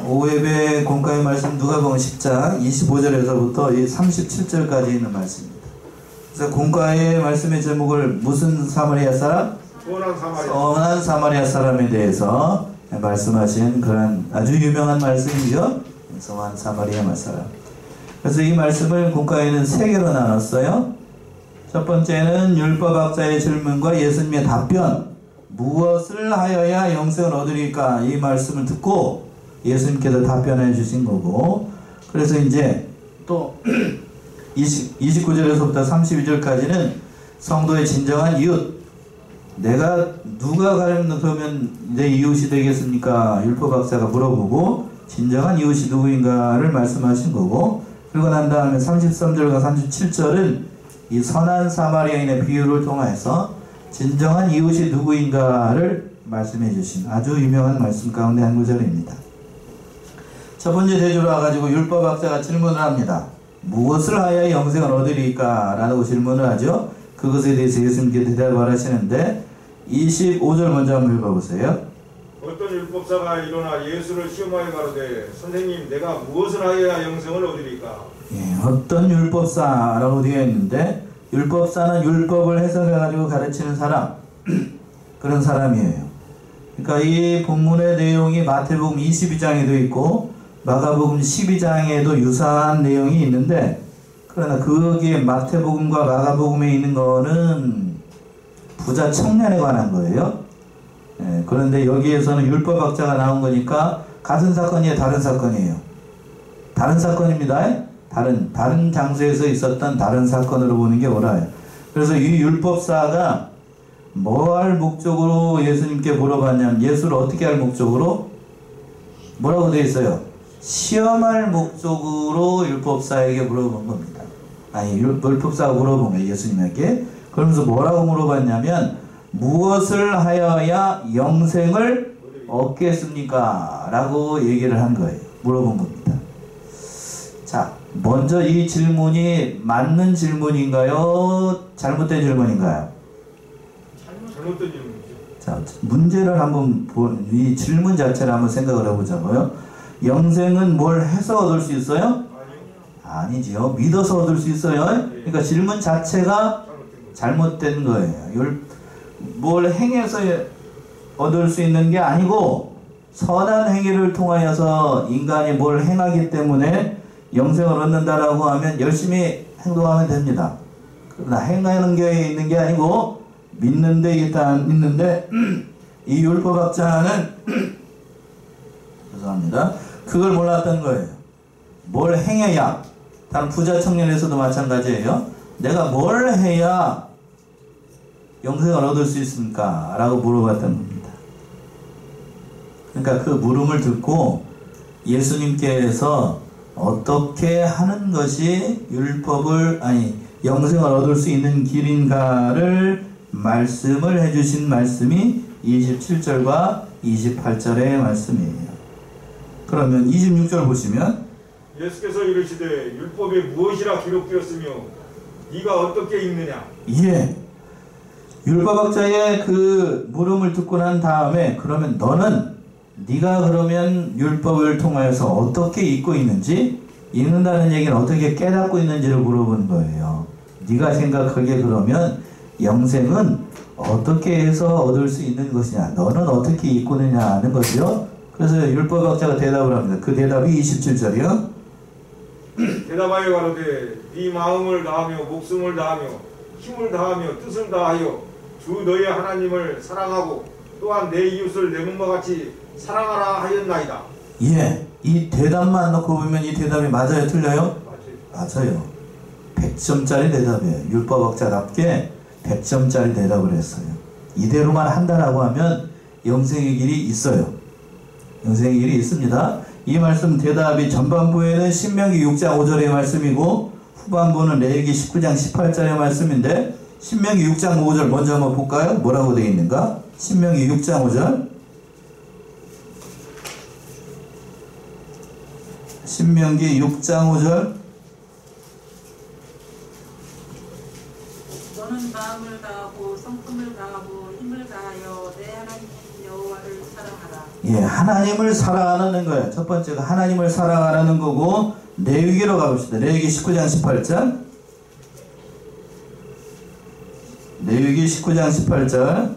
오예배 공과의 말씀 누가복음 10장 25절에서부터 37절까지 있는 말씀입니다. 그래서 공과의 말씀의 제목을 무슨 사마리아 사람? 선한 사마리아 사람에 대해서 말씀하신 그런 아주 유명한 말씀이죠. 선한 사마리아 사람. 그래서 이 말씀을 공과에는 세 개로 나눴어요. 첫 번째는 율법학자의 질문과 예수님의 답변, 무엇을 하여야 영생을 얻으리까, 이 말씀을 듣고 예수님께서 답변해 주신 거고, 그래서 이제 또 29절에서부터 32절까지는 성도의 진정한 이웃, 누가 그러면 내 이웃이 되겠습니까? 율법학자가 물어보고 진정한 이웃이 누구인가를 말씀하신 거고, 그리고 난 다음에 33절과 37절은 이 선한 사마리아인의 비유를 통해서 진정한 이웃이 누구인가를 말씀해 주신 아주 유명한 말씀 가운데 한 구절입니다. 첫 번째 대조로 와가지고 율법학자가 질문을 합니다. 무엇을 하여 영생을 얻으리까? 라고 질문을 하죠. 그것에 대해서 예수님께 대답을 하시는데 25절 먼저 한번 읽어보세요. 어떤 율법사가 일어나 예수를 시험하여 가로되 선생님 내가 무엇을 하여야 영생을 얻으리까? 예, 어떤 율법사라고 되어 있는데, 율법사는 율법을 해석해가지고 가르치는 사람, 그런 사람이에요. 그러니까 이 본문의 내용이 마태복음 22장에도 있고 마가복음 12장에도 유사한 내용이 있는데, 그러나 거기에 마태복음과 마가복음에 있는 거는 부자 청년에 관한 거예요. 예, 그런데 여기에서는 율법학자가 나온 거니까 같은 사건이에요, 다른 사건이에요? 다른 사건입니다. 다른 장소에서 있었던 다른 사건으로 보는 게 옳아요. 그래서 이 율법사가 뭐 할 목적으로 예수님께 물어봤냐면, 예수를 어떻게 할 목적으로? 뭐라고 되어 있어요? 시험할 목적으로 율법사에게 물어본 겁니다. 아니, 율법사가 물어본 거예요, 예수님에게. 그러면서 뭐라고 물어봤냐면, 무엇을 하여야 영생을 얻겠습니까? 라고 얘기를 한 거예요. 물어본 겁니다. 자, 먼저 이 질문이 맞는 질문인가요? 잘못된 질문인가요? 잘못된 질문이죠. 자, 문제를 한번 이 질문 자체를 한번 생각을 해보자고요. 영생은 뭘 해서 얻을 수 있어요? 아니지요. 믿어서 얻을 수 있어요. 그러니까 질문 자체가 잘못된 거예요. 뭘 행해서 얻을 수 있는 게 아니고, 선한 행위를 통하여서 인간이 뭘 행하기 때문에 영생을 얻는다라고 하면 열심히 행동하면 됩니다. 그러나 행하는 게 있는 게 아니고 믿는 데 일단 있는데, 이 율법학자는 죄송합니다. 그걸 몰랐던 거예요. 뭘 행해야, 다른 부자 청년에서도 마찬가지예요. 내가 뭘 해야 영생을 얻을 수 있습니까? 라고 물어봤던 겁니다. 그러니까 그 물음을 듣고 예수님께서 어떻게 하는 것이 영생을 얻을 수 있는 길인가를 말씀을 해주신 말씀이 27절과 28절의 말씀이에요. 그러면 26절 보시면, 예수께서 이르시되 율법에 무엇이라 기록되었으며 네가 어떻게 읽느냐? 예. 율법학자의 그 물음을 듣고 난 다음에, 그러면 네가 그러면 율법을 통하여서 어떻게 읽고 있는지, 읽는다는 얘기는 어떻게 깨닫고 있는지를 물어본 거예요. 네가 생각하기에 그러면 영생은 어떻게 해서 얻을 수 있는 것이냐, 너는 어떻게 읽고 있느냐 하는 거죠. 그래서 율법학자가 대답을 합니다. 그 대답이 27절이요. 대답하여 가로되 네 마음을 다하며 목숨을 다하며 힘을 다하며 뜻을 다하여 주 너의 하나님을 사랑하고 또한 내 이웃을 내 몸과 같이 사랑하라 하였나이다. 예, 이 대답만 놓고 보면 이 대답이 맞아요, 틀려요? 맞아요. 100점짜리 대답이에요. 율법학자답게 100점짜리 대답을 했어요. 이대로만 한다라고 하면 영생의 길이 있어요. 영생의 길이 있습니다. 이 말씀 대답이 전반부에는 신명기 6장 5절의 말씀이고 후반부는 레위기 19장 18절의 말씀인데, 신명기 6장 5절 먼저 한번 볼까요? 뭐라고 되어 있는가? 신명기 6장 5절. 신명기 6장 5절. 너는 마음을 다하고 성품을 다하고 힘을 다하여 내 하나님 여호와를 사랑하라. 예, 하나님을 사랑하는 거예요. 첫 번째가 하나님을 사랑하라는 거고, 레위기로 가봅시다. 레위기 19장 18절. 레위기 19장 18절.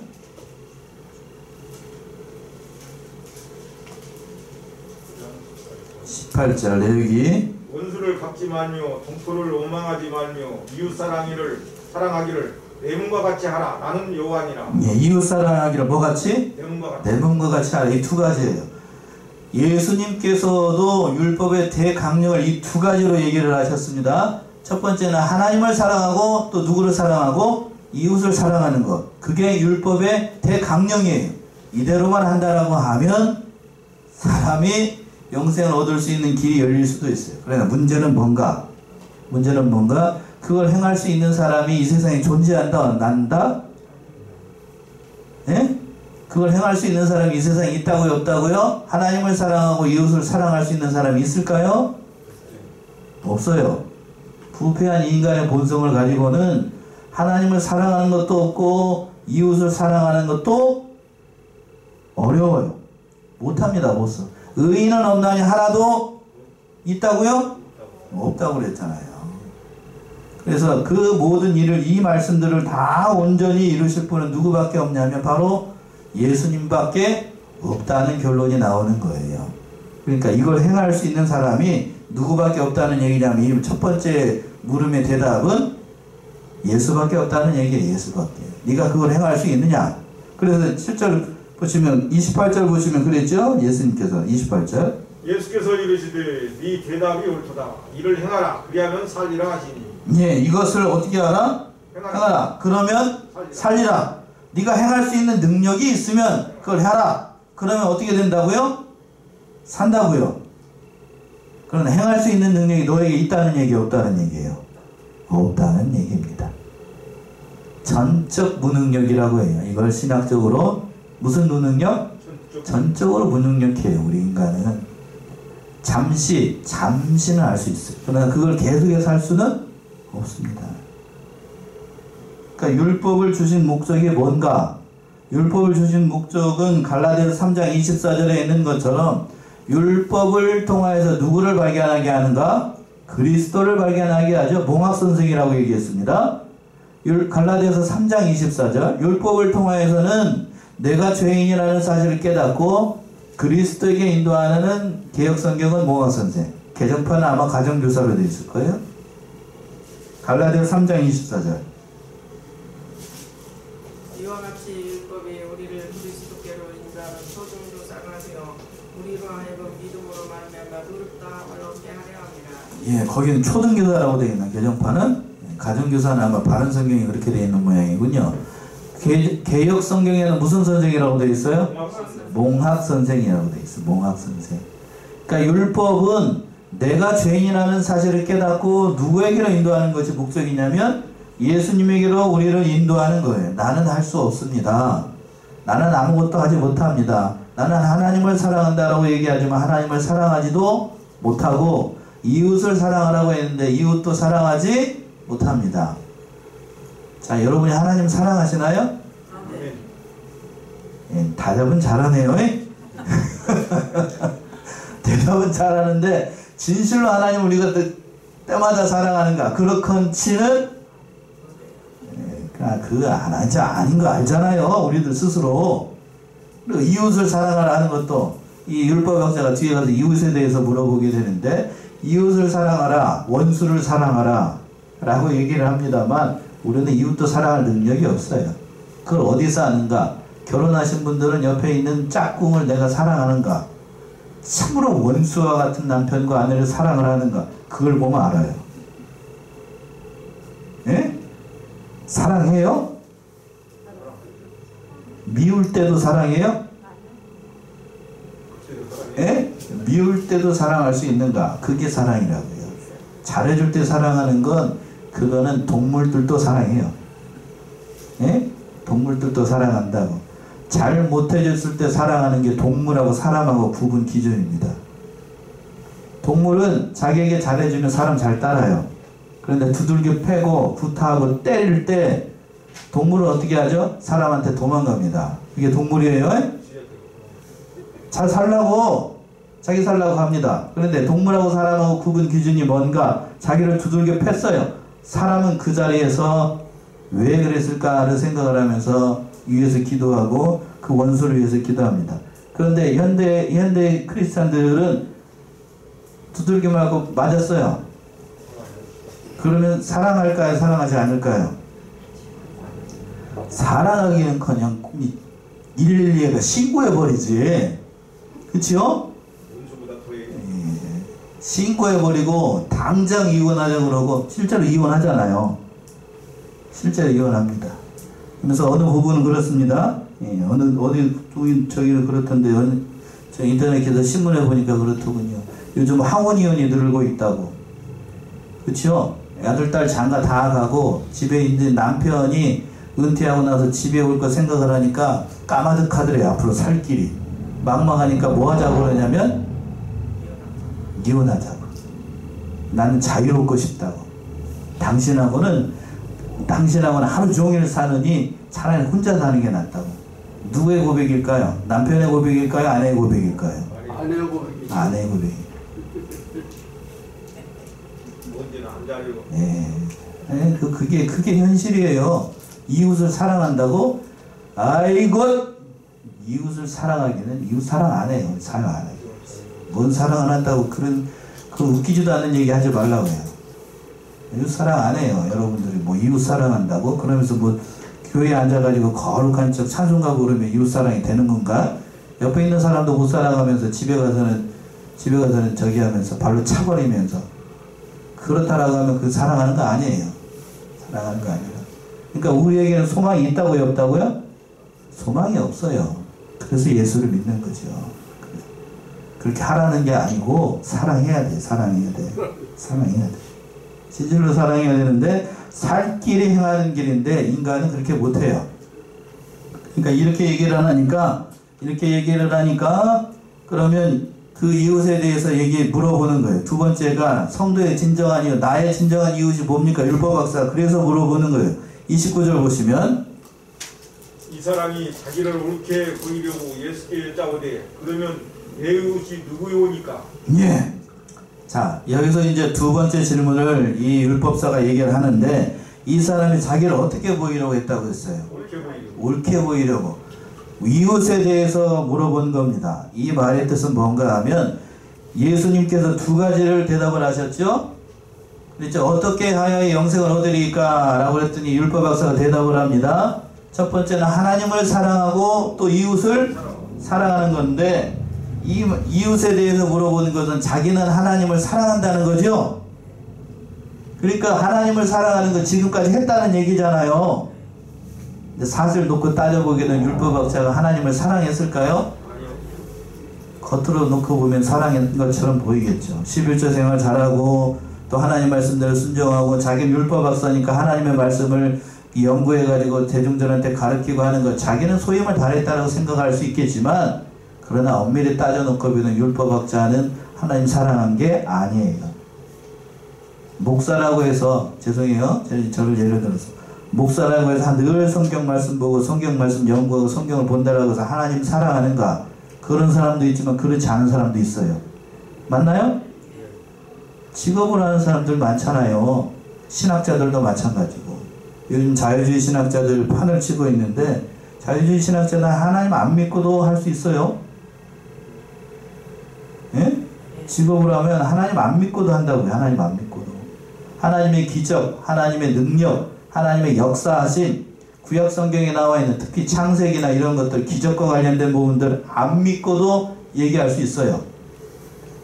18절 레위기. 원수를 갚지 말며 동포를 원망하지 말며 이웃 사랑하기를 내 몸과 같이 하라. 나는 여호와니라. 예, 이웃 사랑하기를 뭐 같이? 내 몸과 같이 하라. 이 두 가지예요. 예수님께서도 율법의 대강령을 이 두 가지로 얘기를 하셨습니다. 첫 번째는 하나님을 사랑하고 또 누구를 사랑하고 이웃을 사랑하는 것. 그게 율법의 대강령이에요. 이대로만 한다라고 하면 사람이 영생을 얻을 수 있는 길이 열릴 수도 있어요. 그러나 문제는 뭔가? 그걸 행할 수 있는 사람이 이 세상에 존재한다? 난다? 예? 그걸 행할 수 있는 사람이 이 세상에 있다고요? 없다고요? 하나님을 사랑하고 이웃을 사랑할 수 있는 사람이 있을까요? 없어요. 부패한 인간의 본성을 가지고는 하나님을 사랑하는 것도 없고 이웃을 사랑하는 것도 어려워요. 못합니다. 못써. 의인은 없나니 하나도 있다고요? 없다고 그랬잖아요. 그래서 그 모든 일을, 이 말씀들을 다 온전히 이루실 분은 누구밖에 없냐면 바로 예수님밖에 없다는 결론이 나오는 거예요. 그러니까 이걸 행할 수 있는 사람이 누구밖에 없다는 얘기냐면 이 첫 번째 물음의 대답은 예수밖에 없다는 얘기예요. 예수밖에. 네가 그걸 행할 수 있느냐? 그래서 7절 보시면 28절 보시면 그랬죠? 예수님께서 28절. 예수께서 이르시되 네 대답이 옳도다. 이를 행하라. 그리하면 살리라 하시니. 예, 이것을 어떻게 하라? 행하라. 그러면 살리라. 네가 행할 수 있는 능력이 있으면 그걸 해라. 그러면 어떻게 된다고요? 산다고요. 그러나 행할 수 있는 능력이 너에게 있다는 얘기, 없다는 얘기예요? 없다는 얘기입니다. 전적 무능력이라고 해요. 이걸 신학적으로 무슨 무능력? 전적으로 무능력해요. 우리 인간은 잠시는 알 수 있어요. 그러나 그걸 계속해서 할 수는 없습니다. 그러니까 율법을 주신 목적이 뭔가? 율법을 주신 목적은 갈라디아서 3장 24절에 있는 것처럼 율법을 통하여서 누구를 발견하게 하는가? 그리스도를 발견하게 하죠. 몽학선생이라고 얘기했습니다. 갈라디아서 3장 24절. 율법을 통하여서는 내가 죄인이라는 사실을 깨닫고 그리스도에게 인도하는 개혁성경은 몽학선생. 개정판은 아마 가정교사로 되어 있을 거예요. 갈라디아서 3장 24절. 이와 같이 율법이 우리를 그리스도께로 인도하는 초등교사가 되어 우리로 하여금 믿음으로 말미암아 의롭다 어렵게 하려 합니다. 예, 거기는 초등교사라고 되어 있는 개정판은, 가정교사는 아마 바른성경이 그렇게 되어 있는 모양이군요. 개혁성경에는 무슨 선생이라고 되어 있어요? 몽학선생이라고 되어 있어요. 몽학선생. 그러니까 율법은 내가 죄인이라는 사실을 깨닫고 누구에게로 인도하는 것이 목적이냐면 예수님에게로 우리를 인도하는 거예요. 나는 할 수 없습니다. 나는 아무것도 하지 못합니다. 나는 하나님을 사랑한다라고 얘기하지만 하나님을 사랑하지도 못하고 이웃을 사랑하라고 했는데 이웃도 사랑하지 못합니다. 자, 여러분이 하나님 사랑하시나요? 네. 예, 대답은 잘하네요. 대답은 잘하는데 진실로 하나님 우리가 때마다 사랑하는가? 그렇건치는 그거 아닌 거 알잖아요. 우리들 스스로. 그리고 이웃을 사랑하라는 것도 이 율법학자가 뒤에 가서 이웃에 대해서 물어보게 되는데 이웃을 사랑하라, 원수를 사랑하라 라고 얘기를 합니다만 우리는 이웃도 사랑할 능력이 없어요. 그걸 어디서 아는가? 결혼하신 분들은 옆에 있는 짝꿍을 내가 사랑하는가? 참으로 원수와 같은 남편과 아내를 사랑을 하는가? 그걸 보면 알아요. 예? 사랑해요? 미울 때도 사랑해요? 예? 미울 때도 사랑할 수 있는가? 그게 사랑이라고요. 잘해줄 때 사랑하는 건 그거는 동물들도 사랑해요. 예? 동물들도 사랑한다고. 잘 못해줬을 때 사랑하는 게 동물하고 사람하고 구분 기준입니다. 동물은 자기에게 잘해주면 사람 잘 따라요. 그런데 두들겨 패고 구타하고 때릴 때 동물은 어떻게 하죠? 사람한테 도망갑니다. 이게 동물이에요? 잘 살라고 자기 살라고 합니다. 그런데 동물하고 사람하고 구분 기준이 뭔가 자기를 두들겨 팼어요. 사람은 그 자리에서 왜 그랬을까를 생각을 하면서 위해서 기도하고 그 원수를 위해서 기도합니다. 그런데 현대 크리스찬들은 두들겨 맞고 맞았어요. 그러면 사랑할까요? 사랑하지 않을까요? 사랑하기는커녕 112가 신고해버리지. 그치요? 신고해버리고 당장 이혼하자고 그러고 실제로 이혼하잖아요. 실제로 이혼합니다. 그래서 어느 부부는 그렇습니다. 어디 저기는 그렇던데 저 인터넷에서 신문에 보니까 그렇더군요. 요즘 항혼이혼이 늘고 있다고. 그치요? 아들, 딸, 장가 다 가고 집에 있는 남편이 은퇴하고 나서 집에 올 거 생각을 하니까 까마득하더래요. 앞으로 살 길이. 막막하니까 뭐 하자고 그러냐면 이혼하자고. 나는 자유롭고 싶다고. 당신하고는 하루 종일 사느니 차라리 혼자 사는 게 낫다고. 누구의 고백일까요? 남편의 고백일까요? 아내의 고백일까요? 아내의 고백이. 아내의 고백이. 뭔지는 안 자리고. 네. 그게 현실이에요. 이웃을 사랑한다고? 아이고, 이웃을 사랑하기는 이웃 사랑 안 해요. 사랑 안 해요. 뭔 사랑 안 한다고 그 웃기지도 않는 얘기 하지 말라고 해요. 이웃 사랑 안 해요. 여러분들이 뭐 이웃 사랑한다고? 그러면서 뭐 교회에 앉아가지고 거룩한 척 찬송가고 그러면 이웃 사랑이 되는 건가? 옆에 있는 사람도 못 사랑하면서 집에 가서는 저기 하면서 발로 차버리면서 그렇다라고 하면 그 사랑하는 거 아니에요. 사랑하는 거 아니라. 그러니까 우리에게는 소망이 있다고요? 없다고요? 소망이 없어요. 그래서 예수를 믿는 거죠. 그렇게 하라는 게 아니고 사랑해야 돼. 사랑해야 돼. 진실로 사랑해야 되는데 살 길이 행하는 길인데 인간은 그렇게 못해요. 그러니까 이렇게 얘기를 하니까 그러면 그 이웃에 대해서 물어보는 거예요. 두 번째가 성도의 진정한 이웃, 나의 진정한 이웃이 뭡니까? 율법학사. 그래서 물어보는 거예요. 29절 보시면 이 사람이 자기를 옳게 보이려고 예수께 여짜오되 그러면 내 이웃이 누구요니까? 예. 자, 여기서 이제 두 번째 질문을 이 율법사가 얘기를 하는데 이 사람이 자기를 어떻게 보이려고 했다고 했어요? 옳게 보이려고. 이웃에 대해서 물어본 겁니다. 이 말의 뜻은 뭔가 하면 예수님께서 두 가지를 대답을 하셨죠? 그렇죠? 어떻게 하여 영생을 얻으리까? 라고 했더니 율법학사가 대답을 합니다. 첫 번째는 하나님을 사랑하고 또 이웃을 사랑하는 건데 이웃에 대해서 물어보는 것은 자기는 하나님을 사랑한다는 거죠. 그러니까 하나님을 사랑하는 건 지금까지 했다는 얘기잖아요. 근데 사실 놓고 따져보기에는 율법학자가 하나님을 사랑했을까요? 겉으로 놓고 보면 사랑한 것처럼 보이겠죠. 11조 생활 잘하고 또 하나님 말씀대로 순종하고 자기 율법학사니까 하나님의 말씀을 연구해가지고 대중들한테 가르치고 하는 것, 자기는 소임을 다했다고 생각할 수 있겠지만 그러나 엄밀히 따져놓고 보면 율법학자는 하나님 사랑한 게 아니에요. 목사라고 해서, 죄송해요, 저를 예를 들어서 목사라고 해서 늘 성경 말씀 보고 성경 말씀 연구하고 성경을 본다라고 해서 하나님 사랑하는가? 그런 사람도 있지만 그렇지 않은 사람도 있어요. 맞나요? 직업을 하는 사람들 많잖아요. 신학자들도 마찬가지고. 요즘 자유주의 신학자들 판을 치고 있는데 자유주의 신학자는 하나님 안 믿고도 할 수 있어요. 예? 직업을 하면 하나님 안 믿고도 한다고요. 하나님 안 믿고도. 하나님의 기적, 하나님의 능력, 하나님의 역사하심, 구약 성경에 나와 있는 특히 창세기나 이런 것들, 기적과 관련된 부분들 안 믿고도 얘기할 수 있어요.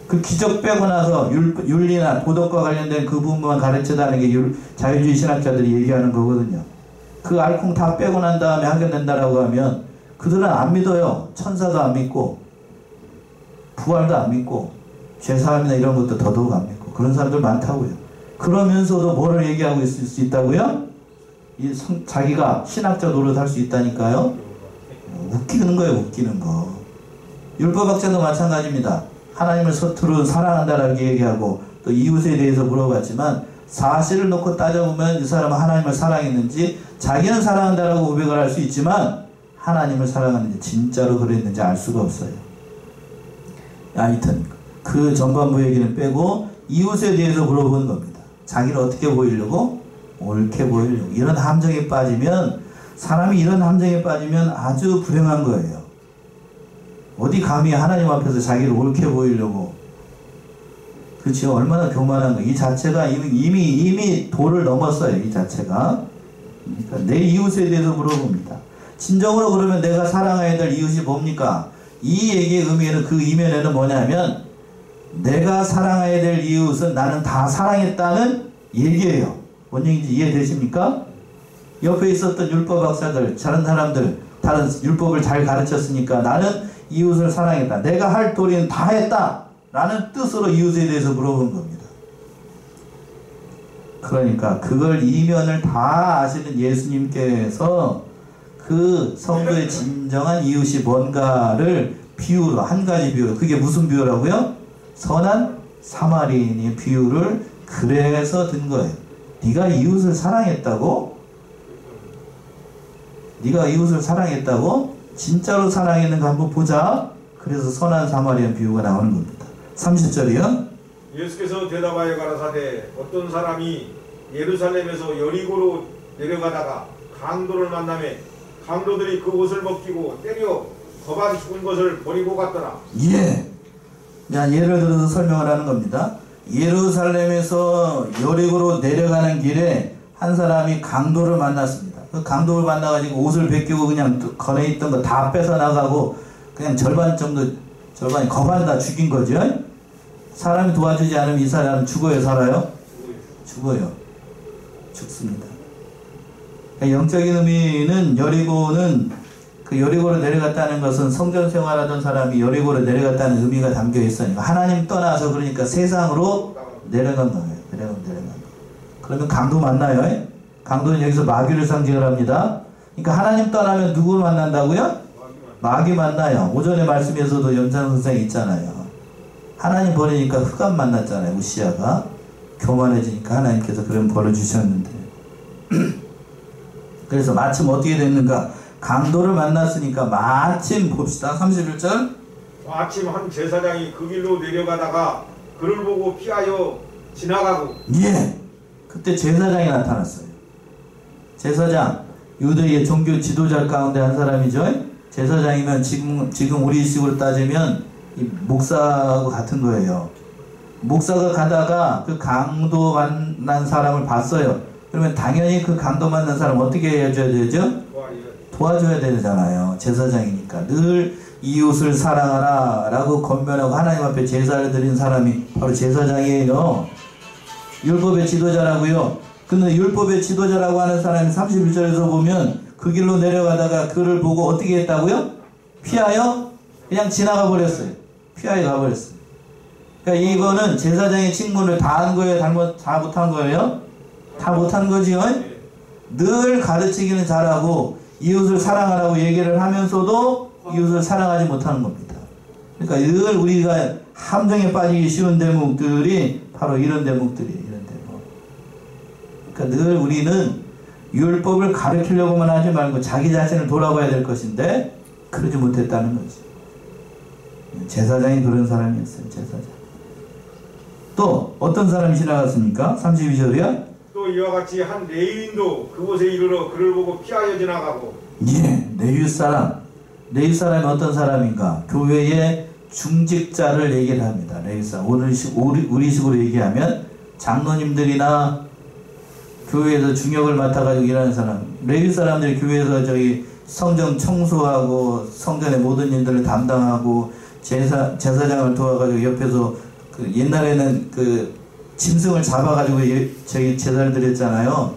그 기적 빼고 나서 윤리나 도덕과 관련된 그 부분만 가르쳐다는 게 자유주의 신학자들이 얘기하는 거거든요. 그 알콩 다 빼고 난 다음에 하게 된다라고 하면 그들은 안 믿어요. 천사도 안 믿고 부활도 안 믿고 죄사함이나 이런 것도 더더욱 안 믿고 그런 사람들 많다고요. 그러면서도 뭐를 얘기하고 있을 수 있다고요? 자기가 신학자 노릇할 수 있다니까요. 웃기는 거예요. 웃기는 거. 율법학자도 마찬가지입니다. 하나님을 서투르 사랑한다라고 얘기하고 또 이웃에 대해서 물어봤지만 사실을 놓고 따져보면 이 사람은 하나님을 사랑했는지 자기는 사랑한다라고 고백을 할 수 있지만 하나님을 사랑하는지 진짜로 그랬는지 알 수가 없어요. 하여튼 그 전반부 얘기는 빼고 이웃에 대해서 물어보는 겁니다. 자기를 어떻게 보이려고? 옳게 보이려고. 이런 함정에 빠지면, 사람이 이런 함정에 빠지면 아주 불행한 거예요. 어디 감히 하나님 앞에서 자기를 옳게 보이려고. 그렇죠? 얼마나 교만한 거. 이 자체가 이미 도를 넘었어요. 이 자체가. 그러니까 내 이웃에 대해서 물어봅니다. 진정으로 그러면 내가 사랑해야 될 이웃이 뭡니까? 이 얘기의 의미에는, 그 이면에는 뭐냐면, 내가 사랑해야 될 이웃은 나는 다 사랑했다는 얘기예요. 뭔 얘기인지 이해되십니까? 옆에 있었던 율법 박사들, 다른 사람들, 다른 율법을 잘 가르쳤으니까 나는 이웃을 사랑했다. 내가 할 도리는 다 했다. 라는 뜻으로 이웃에 대해서 물어본 겁니다. 그러니까 그걸 이면을 다 아시는 예수님께서 그 성도의 진정한 이웃이 뭔가를 비유로, 한 가지 비유로, 그게 무슨 비유라고요? 선한 사마리인의 비유를 그래서 든 거예요. 네가 이웃을 사랑했다고? 네가 이웃을 사랑했다고? 진짜로 사랑했는가 한번 보자. 그래서 선한 사마리안 비유가 나오는 겁니다. 30절이요. 예수께서 대답하여 가라사대 어떤 사람이 예루살렘에서 여리고로 내려가다가 강도를 만나매 강도들이 그 옷을 벗기고 때려 거반 죽은 것을 버리고 갔더라. 예. 자, 예를 들어서 설명을 하는 겁니다. 예루살렘에서 여리고로 내려가는 길에 한 사람이 강도를 만났습니다. 그 강도를 만나가지고 옷을 벗기고 그냥 거래 있던 거 다 뺏어 나가고 그냥 절반 정도, 절반이 거반 다 죽인 거죠. 사람이 도와주지 않으면 이 사람은 죽어요, 살아요? 죽어요. 죽습니다. 영적인 의미는 여리고는, 그 여리고로 내려갔다는 것은 성전 생활하던 사람이 여리고로 내려갔다는 의미가 담겨 있으니까 하나님 떠나서, 그러니까 세상으로 내려간 거예요. 내려간 거. 그러면 강도 만나요? 강도는 여기서 마귀를 상징을 합니다. 그러니까 하나님 떠나면 누구를 만난다고요? 마귀 만나요. 오전에 말씀에서도 연장 선생이 있잖아요. 하나님 버리니까 흑암 만났잖아요. 우시아가 교만해지니까 하나님께서 그런 벌을 주셨는데 그래서 마침 어떻게 됐는가? 강도를 만났으니까 마침 봅시다. 31절. 마침 한 제사장이 그 길로 내려가다가 그를 보고 피하여 지나가고. 예. 그때 제사장이 나타났어요. 제사장, 유대의 종교 지도자 가운데 한 사람이죠. 제사장이면 지금 우리 식으로 따지면 목사하고 같은 거예요. 목사가 가다가 그 강도 만난 사람을 봤어요. 그러면 당연히 그 강도 만난 사람 어떻게 해줘야 되죠? 도와줘야 되잖아요. 제사장이니까. 늘 이웃을 사랑하라 라고 권면하고 하나님 앞에 제사를 드린 사람이 바로 제사장이에요. 율법의 지도자라고요. 근데 율법의 지도자라고 하는 사람이 31절에서 보면 그 길로 내려가다가 그를 보고 어떻게 했다고요? 피하여 그냥 지나가 버렸어요. 피하여 가버렸어요. 그러니까 이거는 제사장의 직무를 다 한 거예요? 다 못한 거예요? 다 못한 거지요? 늘 가르치기는 잘하고 이웃을 사랑하라고 얘기를 하면서도 이웃을 사랑하지 못하는 겁니다. 그러니까 늘 우리가 함정에 빠지기 쉬운 대목들이 바로 이런 대목들이에요. 이런 대목. 그러니까 늘 우리는 율법을 가르치려고만 하지 말고 자기 자신을 돌아봐야 될 것인데 그러지 못했다는 거지. 제사장이 그런 사람이었어요. 제사장. 또 어떤 사람이 지나갔습니까? 32절이야. 또 이와 같이 한 레위인도 그곳에 이르러 그를 보고 피하여 지나가고. 예, 레위 사람. 레위 사람이 어떤 사람인가? 교회의 중직자를 얘기를 합니다. 레위 사람. 우리식으로 얘기하면 장로님들이나 교회에서 중역을 맡아가지고 일하는 사람. 레위 사람들이 교회에서 저기 성전 청소하고 성전의 모든 일들을 담당하고 제사장을 도와가지고 옆에서 그 옛날에는 그 짐승을 잡아가지고 저희 제사를 드렸잖아요.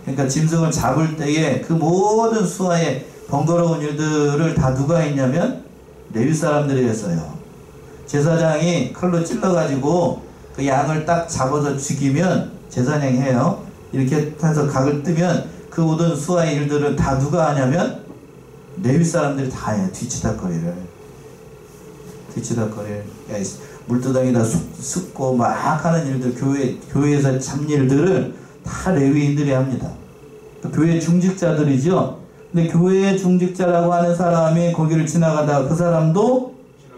그러니까 짐승을 잡을 때에 그 모든 수하의 번거로운 일들을 다 누가 했냐면 레위 사람들이 했어요. 제사장이 칼로 찔러가지고 그 양을 딱 잡아서 죽이면 제사장이 해요. 이렇게 해서 각을 뜨면 그 모든 수하의 일들을 다 누가 하냐면 레위 사람들이 다 해요. 뒤치다거리를. 물두덩이다 숫고 막 하는 일들, 교회에서 잡일들을 다 레위인들이 합니다. 교회 중직자들이죠. 근데 교회의 중직자라고 하는 사람이 거기를 지나가다가 그 사람도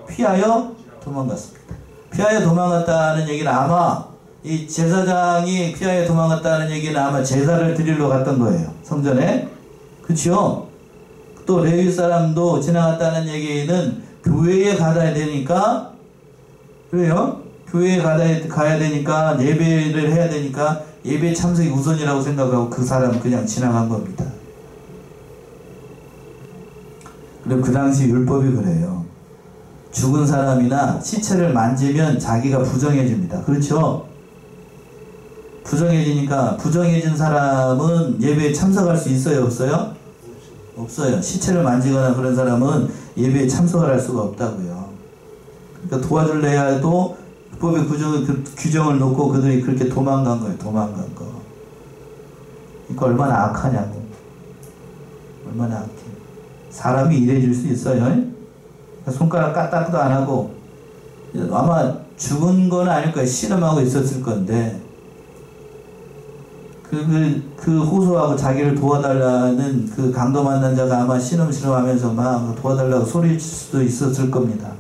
피하여 도망갔습니다. 피하여 도망갔다는 얘기는 아마 이 제사장이 피하여 도망갔다는 얘기는 아마 제사를 드리러 갔던 거예요. 성전에. 그렇죠? 또 레위 사람도 지나갔다는 얘기는 교회에 가야 되니까, 그래요? 교회에 가야 되니까, 예배를 해야 되니까 예배 참석이 우선이라고 생각하고 그 사람 그냥 지나간 겁니다. 그리고 그 당시 율법이 그래요. 죽은 사람이나 시체를 만지면 자기가 부정해집니다. 그렇죠? 부정해지니까 부정해진 사람은 예배에 참석할 수 있어요? 없어요? 없어요. 시체를 만지거나 그런 사람은 예배에 참석을 할 수가 없다고요. 그러니까 도와줄래 해도 율법의 규정을 놓고 그들이 그렇게 도망간 거예요. 도망간 거. 그러니까 얼마나 악하냐고. 얼마나 악해. 사람이 이래질 수 있어요. 손가락 까딱도 안 하고 아마 죽은 건 아닐 거예요. 신음하고 있었을 건데 그 호소하고 자기를 도와달라는 그 강도 만난 자가 아마 신음하면서 막 도와달라고 소리칠 수도 있었을 겁니다.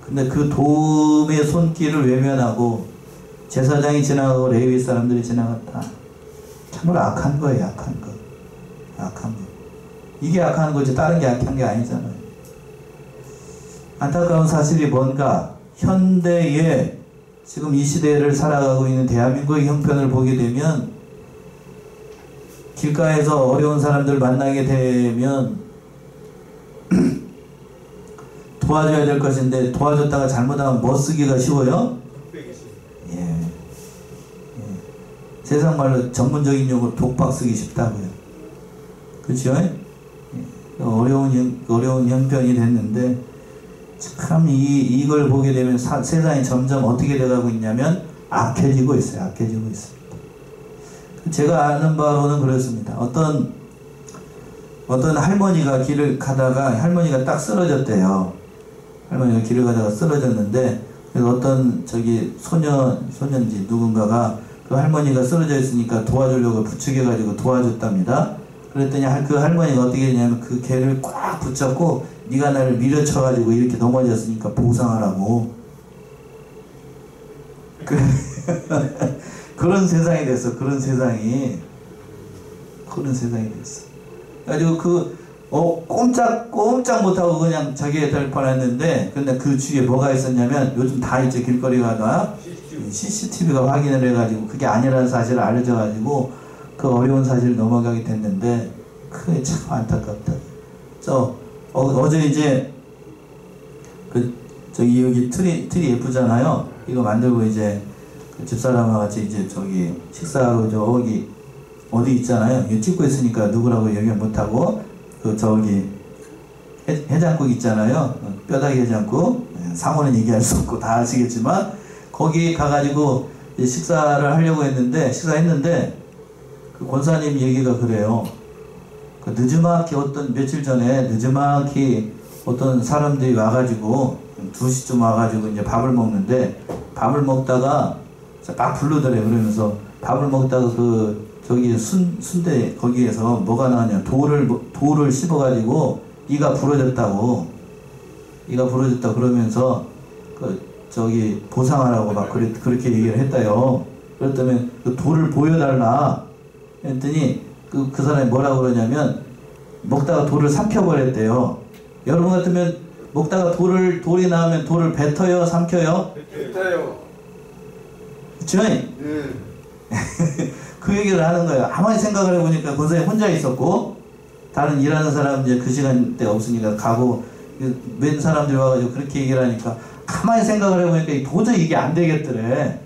근데 그 도움의 손길을 외면하고 제사장이 지나가고 레위 사람들이 지나갔다. 참으로 악한 거예요. 악한 거. 악한 거. 이게 악한 거지 다른 게 악한 게 아니잖아요. 안타까운 사실이 뭔가 현대에 지금 이 시대를 살아가고 있는 대한민국의 형편을 보게 되면 길가에서 어려운 사람들 만나게 되면 도와줘야 될 것인데 도와줬다가 잘못하면 뭐 쓰기가 쉬워요? 예. 세상 말로 전문적인 용어로 독박 쓰기 쉽다고요. 그렇죠? 어려운 형편이 됐는데 참 이걸 보게 되면 세상이 점점 어떻게 돼가고 있냐면 악해지고 있어요. 악해지고 있습니다. 제가 아는 바로는 그렇습니다. 어떤 할머니가 길을 가다가 할머니가 딱 쓰러졌대요. 할머니가 길을 가다가 쓰러졌는데 그래서 어떤 소년지 누군가가 그 할머니가 쓰러져 있으니까 도와주려고 부축해가지고 도와줬답니다. 그랬더니 그 할머니가 어떻게 했냐면 그 개를 꽉 붙잡고 네가 나를 밀어쳐가지고 이렇게 넘어졌으니까 보상하라고. 그런 세상이 됐어. 그런 세상이 됐어. 그래가지고 꼼짝 못하고 그냥 자기의 될 뻔했는데 근데 그 주위에 뭐가 있었냐면 요즘 다 있죠. 길거리 가다가 CCTV가 확인을 해가지고 그게 아니라는 사실을 알려져가지고 그 어려운 사실을 넘어가게 됐는데 그게 참 안타깝다. 어제 이제 여기 틀이 예쁘잖아요. 이거 만들고 이제 그 집사람과 같이 이제 식사하고 저기 어디 있잖아요. 이거 찍고 있으니까 누구라고 얘기 못하고 해장국 있잖아요. 뼈다귀 해장국. 상호는 얘기할 수 없고 다 아시겠지만 거기 가가지고 식사를 하려고 했는데 식사했는데 그 권사님 얘기가 그래요. 그 늦지막히 며칠 전에 늦지막히 어떤 사람들이 와가지고 2시쯤 와가지고 이제 밥을 먹는데 밥을 먹다가 딱 부르더래요. 그러면서 밥을 먹다가 순대 거기에서 뭐가 나왔냐 돌을 씹어가지고 이가 부러졌다고 그러면서 보상하라고 막 그렇게 얘기를 했다요. 그랬더니 그 돌을 보여달라 했더니 그 사람이 뭐라고 그러냐면 먹다가 돌을 삼켜버렸대요. 여러분 같으면 먹다가 돌이 나오면 돌을 뱉어요? 삼켜요? 뱉어요. 그쵸? 그 얘기를 하는 거예요. 가만히 생각을 해보니까 권사님 혼자 있었고 다른 일하는 사람 이제 그 시간대 없으니까 가고 맨 사람들이 와가지고 그렇게 얘기를 하니까 가만히 생각을 해보니까 도저히 이게 안 되겠더래.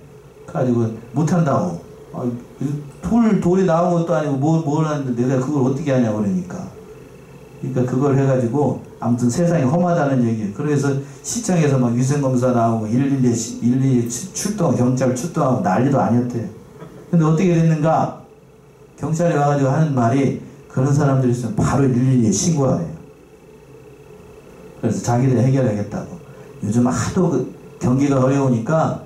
그래가지고 못한다고. 돌이 나온 것도 아니고 뭘 하는데 내가 그걸 어떻게 하냐 그러니까 그걸 해가지고 아무튼 세상이 험하다는 얘기예요. 그래서 시청에서 막 위생검사 나오고 112 출동 경찰 출동하고 난리도 아니었대요. 근데 어떻게 됐는가? 경찰이 와가지고 하는 말이 그런 사람들이 있으면 바로 112에 신고하래요. 그래서 자기들이 해결하겠다고. 요즘 하도 경기가 어려우니까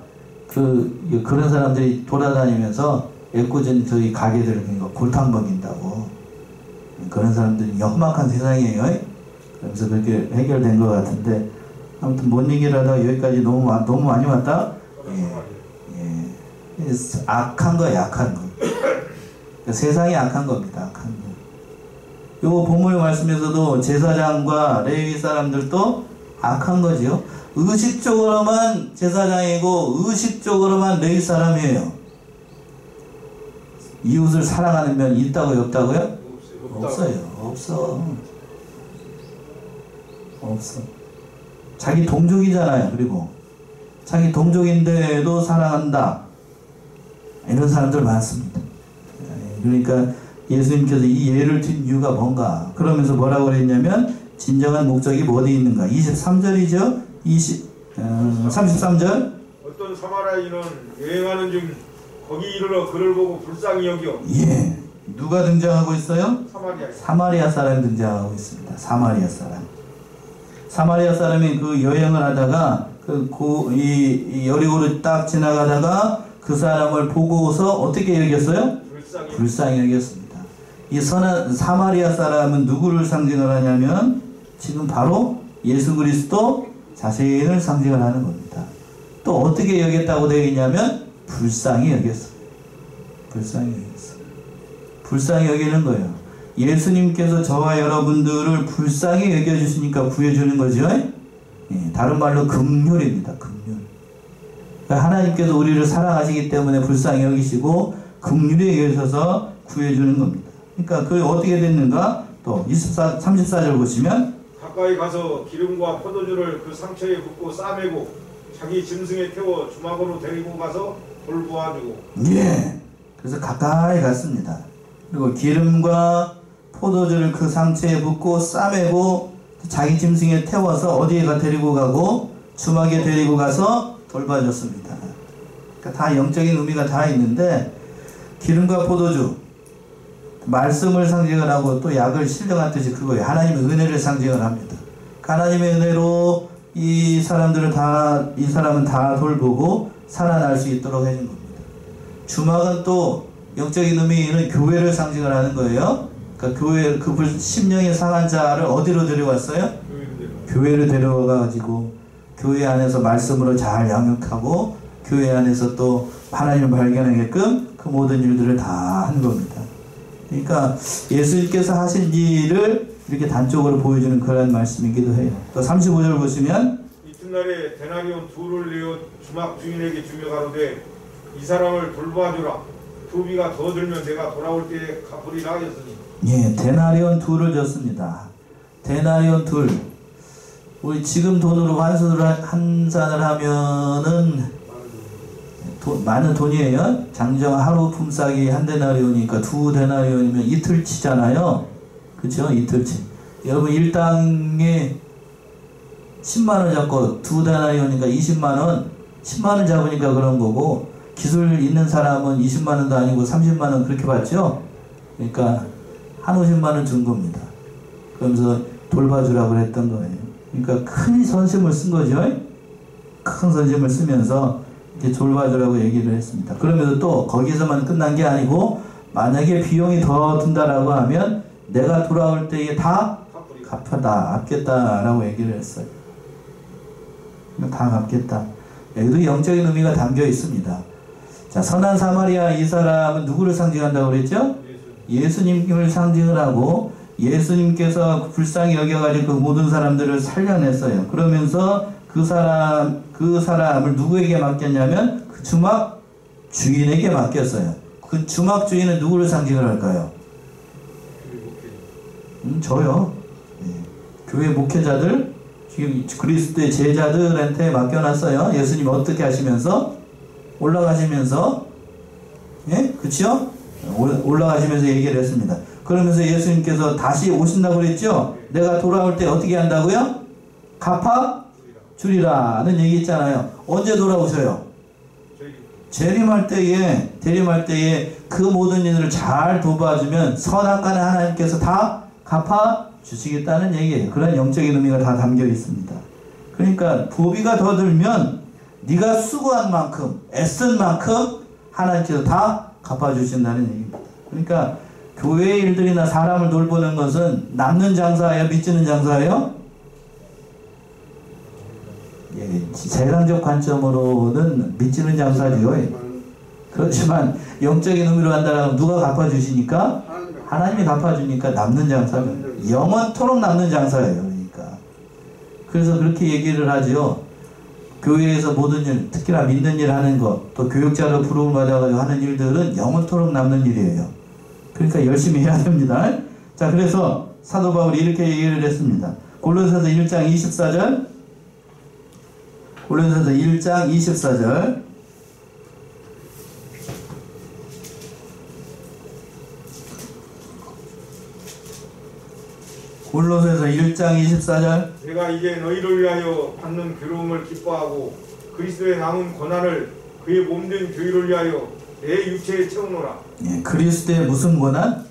그런 사람들이 돌아다니면서 애꿎은 저희 가게들을 골탕 먹인다고. 그런 사람들이 험악한 세상이에요. 그래서 그렇게 해결된 것 같은데 아무튼 뭔 얘기를 하다가 여기까지 너무 많이 왔다? 악한 거, 약한 거. 그러니까 세상이 악한 겁니다. 악한 거. 요 본문의 말씀에서도 제사장과 레위 사람들도 악한 거지요. 의식적으로만 제사장이고 의식적으로만 레위 사람이에요. 이웃을 사랑하는 면이 있다고요, 없다고요? 없어요. 없어. 자기 동족이잖아요. 그리고 자기 동족인데도 사랑한다. 이런 사람들 많습니다. 그러니까 예수님께서 이 예를 든 이유가 뭔가 그러면서 뭐라고 그랬냐면 진정한 목적이 어디 있는가. 23절이죠. 33절. 어떤 사마리아인은 여행하는 중 거기 이르러 그를 보고 불쌍히 여겨. 예. 누가 등장하고 있어요? 사마리아. 사마리아 사람이 등장하고 있습니다. 사마리아 사람. 사마리아 사람이 그 여행을 하다가 이 여리고를 딱 지나가다가 그 사람을 보고서 어떻게 여겼어요? 불쌍히 여겼습니다. 이 선한 사마리아 사람은 누구를 상징을 하냐면 지금 바로 예수 그리스도 자신을 상징을 하는 겁니다. 또 어떻게 여겼다고 되어 있냐면 불쌍히 여겼어요. 불쌍히 여기는 거예요. 예수님께서 저와 여러분들을 불쌍히 여겨주시니까 구해주는 거죠. 다른 말로 긍휼입니다. 긍휼. 그러니까 하나님께서 우리를 사랑하시기 때문에 불쌍히 여기시고 긍휼히 여기셔서 구해주는 겁니다. 그러니까 그게 어떻게 됐는가? 또 34절 보시면 가까이 가서 기름과 포도주를 그 상처에 붓고 싸매고 자기 짐승에 태워 주막으로 데리고 가서 돌보아주고. 예. 그래서 가까이 갔습니다. 그리고 기름과 포도주를 그 상처에 붓고 싸매고 자기 짐승에 태워서 어디에 데리고 가고 주막에 데리고 가서 돌봐줬습니다. 그러니까 다 영적인 의미가 다 있는데 기름과 포도주 말씀을 상징을 하고 또 약을 실령한 뜻이 그거예요. 하나님의 은혜를 상징을 합니다. 하나님의 은혜로 이 사람은 다 돌보고 살아날 수 있도록 해준 겁니다. 주막은 또 영적인 의미는 교회를 상징을 하는 거예요. 그러니까 교회 그 심령이 상한 자를 어디로 데려왔어요? 교회를 데려와가지고 교회 안에서 말씀으로 잘 양육하고 교회 안에서 또 하나님을 발견하게끔 그 모든 일들을 다 하는 겁니다. 그러니까 예수님께서 하신 일을 이렇게 단적으로 보여주는 그런 말씀이기도 해요. 또 35절 보시면 이튿날에 데나리온 둘을 내어 주막 주인에게 주며 가로되 이 사람을 돌봐주라. 두비가 더 들면 내가 돌아올 때에 갚으리라 하였으니. 예, 데나리온 둘을 줬습니다. 데나리온 둘. 우리 지금 돈으로 환산을 하면은 많은 돈이에요. 장정 하루 품삯이 한 데나리온이니까 두 데나리온이면 이틀치잖아요. 그렇죠? 이틀치. 여러분 일당에 10만원 잡고 두 데나리온이니까 20만원 10만원 잡으니까 그런 거고 기술 있는 사람은 20만원도 아니고 30만원 그렇게 받죠. 그러니까 한 50만원 준 겁니다. 그러면서 돌봐주라고 했던 거예요. 그러니까 큰 선심을 쓴 거죠. 큰 선심을 쓰면서 이렇게 돌봐주라고 얘기를 했습니다. 그러면서 또 거기서만 끝난 게 아니고 만약에 비용이 더 든다라고 하면 내가 돌아올 때에 다 갚겠다라고 얘기를 했어요. 다 갚겠다. 여기도 영적인 의미가 담겨 있습니다. 자, 선한 사마리아 이 사람은 누구를 상징한다고 그랬죠? 예수님을 상징을 하고 예수님께서 불쌍히 여겨가지고 그 모든 사람들을 살려냈어요. 그러면서 그 사람을 누구에게 맡겼냐면 그 주막 주인에게 맡겼어요. 그 주막 주인은 누구를 상징을 할까요? 저요. 네. 교회 목회자들, 지금 그리스도의 제자들한테 맡겨놨어요. 예수님 어떻게 하시면서? 올라가시면서, 예? 그쵸? 올라가시면서 얘기를 했습니다. 그러면서 예수님께서 다시 오신다고 그랬죠? 내가 돌아올 때 어떻게 한다고요? 갚아 주리라는 얘기 있잖아요. 언제 돌아오셔요? 재림할 때에 그 모든 일을 잘 도와주면 선악간에 하나님께서 다 갚아 주시겠다는 얘기예요. 그런 영적인 의미가 다 담겨 있습니다. 그러니까 부비가 더 들면 네가 수고한 만큼 애쓴 만큼 하나님께서 다 갚아주신다는 얘기입니다. 그러니까 교회 일들이나 사람을 돌보는 것은 남는 장사예요? 빚지는 장사예요? 예, 세상적 관점으로는 믿지는 장사죠. 그렇지만 영적인 의미로 한다면 누가 갚아주시니까? 하나님이 갚아주니까 남는 장사죠. 영원토록 남는 장사예요. 그러니까. 그래서 그렇게 얘기를 하죠. 교회에서 모든 일, 특히나 믿는 일 하는 것, 또 교육자로 부름을 받아가지고 하는 일들은 영원토록 남는 일이에요. 그러니까 열심히 해야 됩니다. 자, 그래서 사도 바울이 이렇게 얘기를 했습니다. 골로새서 1장 24절, 골로새서 1장 24절, 골로새서 1장 24절. 내가 이제 너희를 위하여 받는 괴로움을 기뻐하고 그리스도의 남은 고난을 그의 몸된 교회를 위하여 내 육체에 채우노라. 예, 그리스도의 무슨 고난?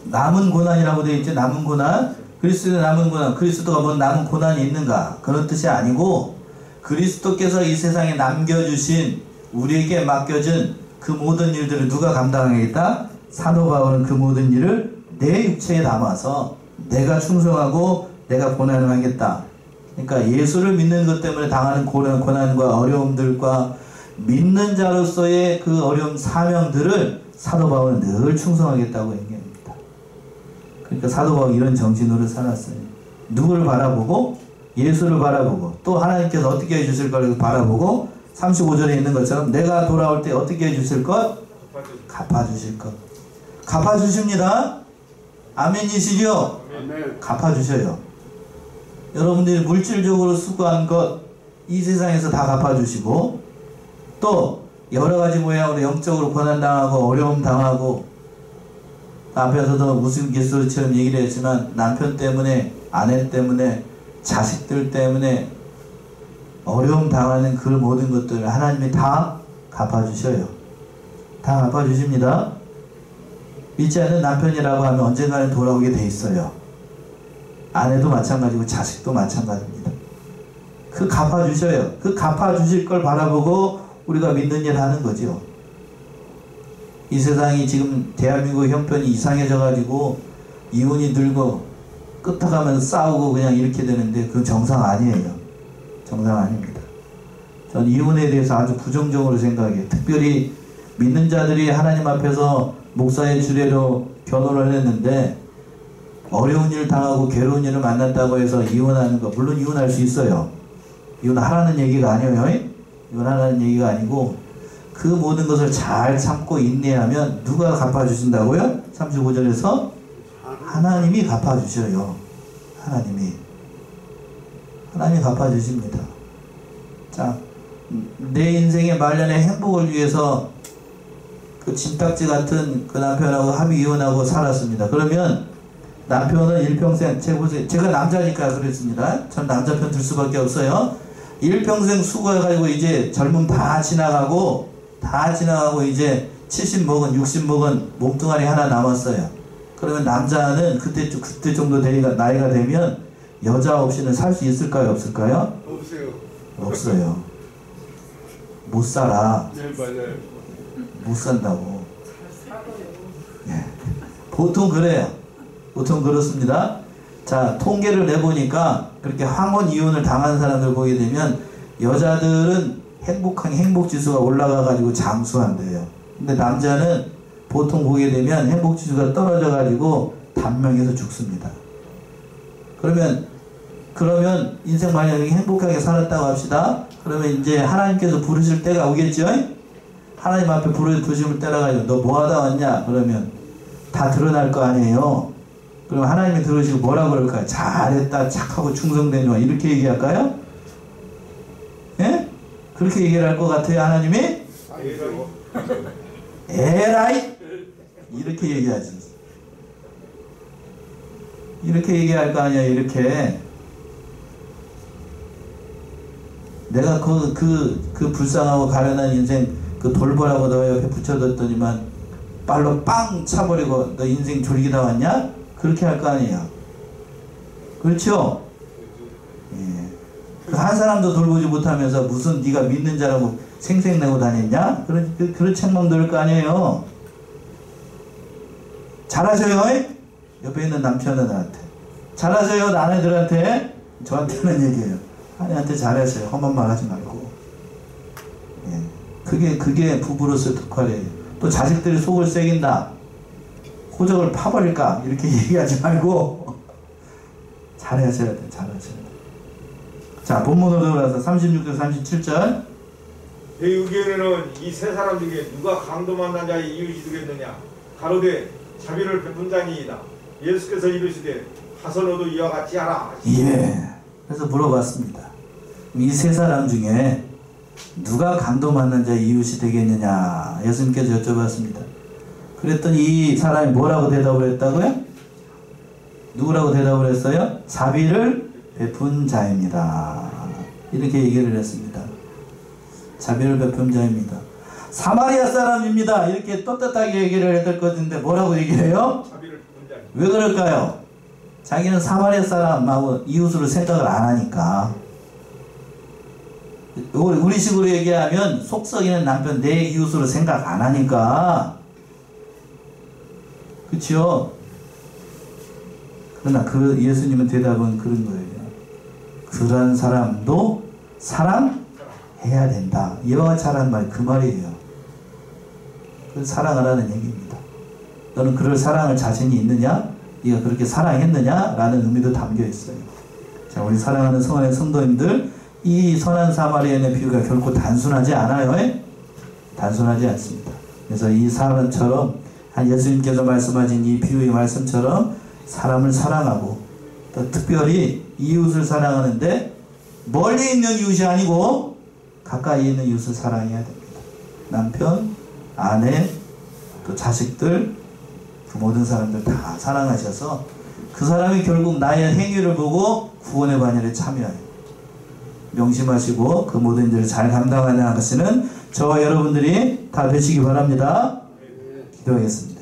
남은 고난이라고 되어 있죠. 남은 고난. 그리스도의 남은 고난. 그리스도가 뭔 남은 고난이 있는가? 그런 뜻이 아니고 그리스도께서 이 세상에 남겨주신 우리에게 맡겨진 그 모든 일들을 누가 감당하겠다? 사도 바울은 그 모든 일을 내 육체에 담아서 내가 충성하고 내가 고난을 하겠다. 그러니까 예수를 믿는 것 때문에 당하는 고난과 어려움들과 믿는 자로서의 그 어려움 사명들을 사도 바울은 늘 충성하겠다고 얘기합니다. 그러니까 사도 바울은 이런 정신으로 살았어요. 누구를 바라보고? 예수를 바라보고 또 하나님께서 어떻게 해주실 걸 바라보고 35절에 있는 것처럼 내가 돌아올 때 어떻게 해주실 것? 갚아주실 것. 갚아주십니다. 아멘이시죠? 아멘. 갚아주셔요. 여러분들이 물질적으로 수고한 것 이 세상에서 다 갚아주시고 또 여러가지 모양으로 영적으로 고난당하고 어려움 당하고 앞에서도 우스갯소리처럼 얘기를 했지만 남편 때문에 아내 때문에 자식들 때문에 어려움 당하는 그 모든 것들을 하나님이 다 갚아주셔요. 다 갚아주십니다. 믿지 않는 남편이라고 하면 언젠가는 돌아오게 돼 있어요. 아내도 마찬가지고 자식도 마찬가지입니다. 그 갚아주셔요. 그 갚아주실 걸 바라보고 우리가 믿는 일 하는 거죠. 이 세상이 지금 대한민국 형편이 이상해져 가지고 이혼이 늘고 끄떡하면서 싸우고 그냥 이렇게 되는데 그건 정상 아니에요. 정상 아닙니다. 전 이혼에 대해서 아주 부정적으로 생각해요. 특별히 믿는 자들이 하나님 앞에서 목사의 주례로 결혼을 했는데 어려운 일 당하고 괴로운 일을 만났다고 해서 이혼하는 거, 물론 이혼할 수 있어요. 이혼하라는 얘기가 아니에요. 이혼하라는 얘기가 아니고 그 모든 것을 잘 참고 인내하면 누가 갚아주신다고요? 35절에서 하나님이 갚아주셔요. 하나님이 갚아주십니다. 자, 내 인생의 말년의 행복을 위해서 그 진딱지 같은 그 남편하고 합의 이혼하고 살았습니다. 그러면 남편은 일평생, 제가 남자니까 그랬습니다. 전 남자 편 들 수밖에 없어요. 일평생 수고해가지고 이제 젊음 다 지나가고 이제 70 먹은 60 먹은 몸뚱아리 하나 남았어요. 그러면 남자는 그때 정도 나이가 되면 여자 없이는 살 수 있을까요? 없을까요? 없어요. 못 살아. 네, 맞아요. 못 산다고. 예. 보통 그래요. 보통 그렇습니다. 자, 통계를 내보니까 그렇게 황혼 이혼을 당한 사람들 보게 되면 여자들은 행복지수가 올라가가지고 장수한대요. 근데 남자는 보통 보게 되면 행복지수가 떨어져가지고 단명해서 죽습니다. 그러면 인생 만약에 행복하게 살았다고 합시다. 그러면 이제 하나님께서 부르실 때가 오겠죠? 하나님 앞에 부르실 때라 가지고 너 뭐 하다 왔냐? 그러면 다 드러날 거 아니에요. 그럼 하나님이 들으시고 뭐라 그럴까요? 잘했다, 착하고 충성되노 이렇게 얘기할까요? 예? 그렇게 얘기를 할 것 같아요, 하나님이? 에라이! 이렇게 얘기하지. 이렇게 얘기할 거 아니야, 이렇게. 내가 그 불쌍하고 가련한 인생 그 돌보라고 너 옆에 붙여뒀더니만 발로 빵 차버리고 너 인생 졸기다 왔냐? 그렇게 할 거 아니에요. 그렇죠? 예. 그 한 사람도 돌보지 못하면서 무슨 네가 믿는 자라고 생색내고 다녔냐? 그런 책망 들을 거 아니에요. 잘하셔요? 옆에 있는 남편은 나한테. 잘하셔요? 아내들한테? 저한테는 얘기해요. 아내한테 잘하세요. 험한 말 하지 말고. 예. 그게 부부로서의 특활이에요. 또 자식들이 속을 새긴다. 호적을 파버릴까? 이렇게 얘기하지 말고 잘하셔야 돼. 잘하셔야 돼. 자, 본문으로 돌아서 36절 37절. 내 의견에는 이 세 사람 중에 누가 강도 만난 자의 이웃이 되겠느냐? 가로되 자비를 베푼 자니이다. 예수께서 이르시되 가서 너도 이와 같이 하라. 예. 그래서 물어봤습니다. 이 세 사람 중에 누가 강도 만난 자의 이웃이 되겠느냐? 예수님께서 여쭤봤습니다. 그랬더니 이 사람이 뭐라고 대답을 했다고요? 누구라고 대답을 했어요? 자비를 베푼 자입니다. 이렇게 얘기를 했습니다. 자비를 베푼 자입니다. 사마리아 사람입니다. 이렇게 떳떳하게 얘기를 해야 될 것인데 뭐라고 얘기를 해요? 자비를 베푼 자니. 왜 그럴까요? 자기는 사마리아 사람하고 이웃으로 생각을 안 하니까. 우리식으로 얘기하면 속 썩이는 남편 내 이웃으로 생각 안 하니까. 그치요? 그러나 예수님은 대답은 그런 거예요. 그런 사람도 사랑해야 된다. 이와 같이 하라는 말이 그 말이에요. 그 사랑하라는 얘기입니다. 너는 그럴 사랑할 자신이 있느냐? 네가 그렇게 사랑했느냐? 라는 의미도 담겨 있어요. 자, 우리 사랑하는 성안의 성도님들, 이 선한 사마리아인의 비유가 결코 단순하지 않아요. 단순하지 않습니다. 그래서 이 사람처럼 예수님께서 말씀하신 이 비유의 말씀처럼 사람을 사랑하고 또 특별히 이웃을 사랑하는데 멀리 있는 이웃이 아니고 가까이 있는 이웃을 사랑해야 됩니다. 남편, 아내, 또 자식들, 그 모든 사람들 다 사랑하셔서 그 사람이 결국 나의 행위를 보고 구원의 반열에 참여해요. 명심하시고 그 모든 일을 잘 감당하는 것은 저와 여러분들이 다 되시기 바랍니다. 기도하겠습니다.